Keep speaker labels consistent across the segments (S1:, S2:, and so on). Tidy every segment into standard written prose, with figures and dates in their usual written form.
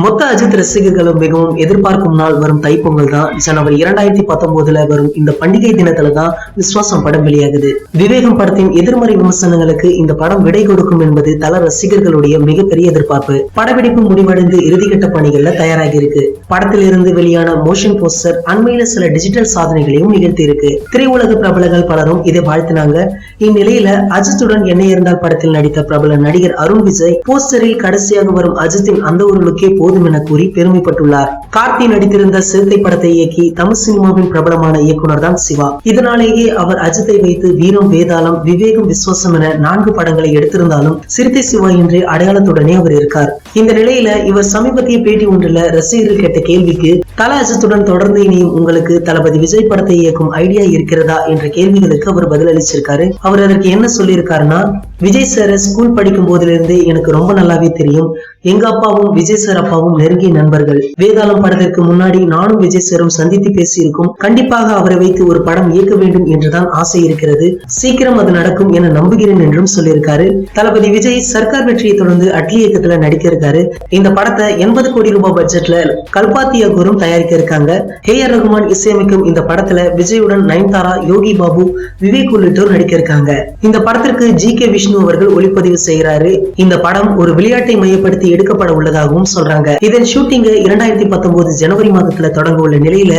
S1: மொத்த அஜித் ரசிகர்களும் மிகவும் எதிர்பார்க்கும் நாள் வரும் தைப்பொங்கல் தான். ஜனவரி 2019 வரும் இந்த பண்டிகை தினத்துல தான் விஸ்வாசம் படம் வெளியாகுது. விவேகம் படத்தின் எதிர்மறை விமர்சனங்களுக்கு இந்த படம் விடை கொடுக்கும் என்பது தல ரசிகர்களுடைய மிகப்பெரிய எதிர்பார்ப்பு. படப்பிடிப்பு முடிவடைந்து இறுதிக்கட்ட பணிகள்ல தயாராகி இருக்கு. படத்தில் இருந்து வெளியான மோஷன் போஸ்டர் அண்மையில சில டிஜிட்டல் சாதனைகளையும் நிகழ்த்தி இருக்கு. திரையுலக பிரபலங்கள் பலரும் இதை வாழ்த்தினாங்க. இந்நிலையில அஜித்துடன் என்ன இருந்தால் படத்தில் நடித்த பிரபல நடிகர் அருண் விஜய் போஸ்டரில் கடைசியாக வரும் அஜித்தின் அந்த ஒரு லுக்கே போதும் என கூறி பெருமைப்பட்டுள்ளார். கார்த்தி நடித்திருந்த சிறுத்தை படத்தை இயக்கி தமிழ் சினிமாவின் பிரபலமான இயக்குனர் தான் சிவா. இதனாலேயே அவர் அஜித்தை வைத்து வீரம், வேதாளம், விவேகம், விஸ்வாசம் என 4 படங்களை எடுத்திருந்தாலும் சிறுத்தை சிவா என்ற அடையாளத்துடனே அவர் இருக்கார். இந்த நிலையில இவர் சமீபத்திய பேட்டி ஒன்றில் ரசிகர்கள் கேட்ட கேள்விக்கு தல அஜித்துடன் தொடர்ந்து இனியும் உங்களுக்கு தளபதி விஜய் படத்தை இயக்கும் ஐடியா இருக்கிறதா என்ற கேள்விகளுக்கு அவர் பதிலளிச்சிருக்காரு. அவர் அதற்கு என்ன சொல்லியிருக்காருன்னா, விஜய் சார் ஸ்கூல் படிக்கும் போதிலிருந்து எனக்கு ரொம்ப நல்லாவே தெரியும். எங்க அப்பாவும் விஜய் சார் அப்பாவும் நெருங்கிய நண்பர்கள். வேதாளம் படத்திற்கு முன்னாடி நானும் விஜய் சாரும் சந்தித்து பேசியிருக்கும். கண்டிப்பாக அவரை வைத்து ஒரு படம் இயக்க வேண்டும் என்றுதான் ஆசை இருக்கிறது. சீக்கிரம் அது நடக்கும் என நம்புகிறேன் என்றும் சொல்லியிருக்காரு. தளபதி விஜய் சர்க்கார் வெற்றியை தொடர்ந்து அட்லி இயக்கத்துல நடிக்க இருக்காரு. இந்த படத்தை 80 கோடி ரூபாய் பட்ஜெட்ல கல்பாத்தியா குரும் தயாரிக்க இருக்காங்க. ஏஆர் ரகுமான் இசையமைக்கும் இந்த படத்துல விஜயுடன் நயன்தாரா, யோகி பாபு, விவேக் உள்ளிட்டோர் நடிக்க இருக்காங்க. இந்த படத்திற்கு ஜி.கே. விஷ்ணு அவர்கள் ஒளிப்பதிவு செய்கிறாரு. இந்த படம் ஒரு விளையாட்டை மையப்படுத்தி எடுக்கப்பட உள்ளதாகவும் சொல்றாங்க. இதன் ஷூட்டிங் 2019 ஜனவரி மாதத்துல தொடங்க உள்ள நிலையில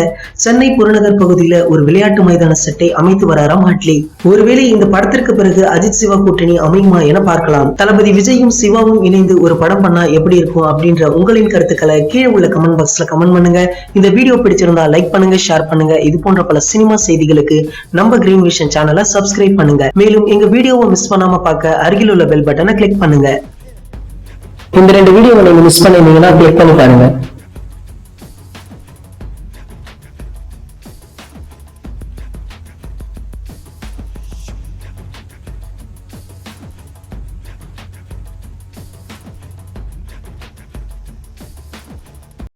S1: சென்னை புறநகர் பகுதியில ஒரு விளையாட்டு மைதான செட்டை அமைத்து வராராம் அட்லி. ஒருவேளை இந்த படத்திற்கு பிறகு அஜித் சிவா கூட்டணி அமையுமா என பார்க்கலாம். தளபதி விஜயும் சிவாவும் இணைந்து ஒரு படம் பண்ணா எப்படி இருக்கும் அப்படின்ற உங்களின் கருத்துக்களை கீழே உள்ள கமெண்ட் பாக்ஸ்ல கமெண்ட் பண்ணுங்க. இந்த வீடியோ பிடிச்சிருந்தா லைக் பண்ணுங்க, ஷேர் பண்ணுங்க. இது போன்ற பல சினிமா செய்திகளுக்கு நம்ம கிரீன் விஷன் சேனலை சப்ஸ்கிரைப் பண்ணுங்க. மேலும் எங்க வீடியோவை மிஸ் பண்ணாம பார்க்க அருகில் உள்ள பெல் பட்டனை கிளிக் பண்ணுங்க. இந்த 2 வீடியோவை நீங்க மிஸ் பண்ணிருந்தீங்கன்னா கிளிக் பண்ணி பாருங்க.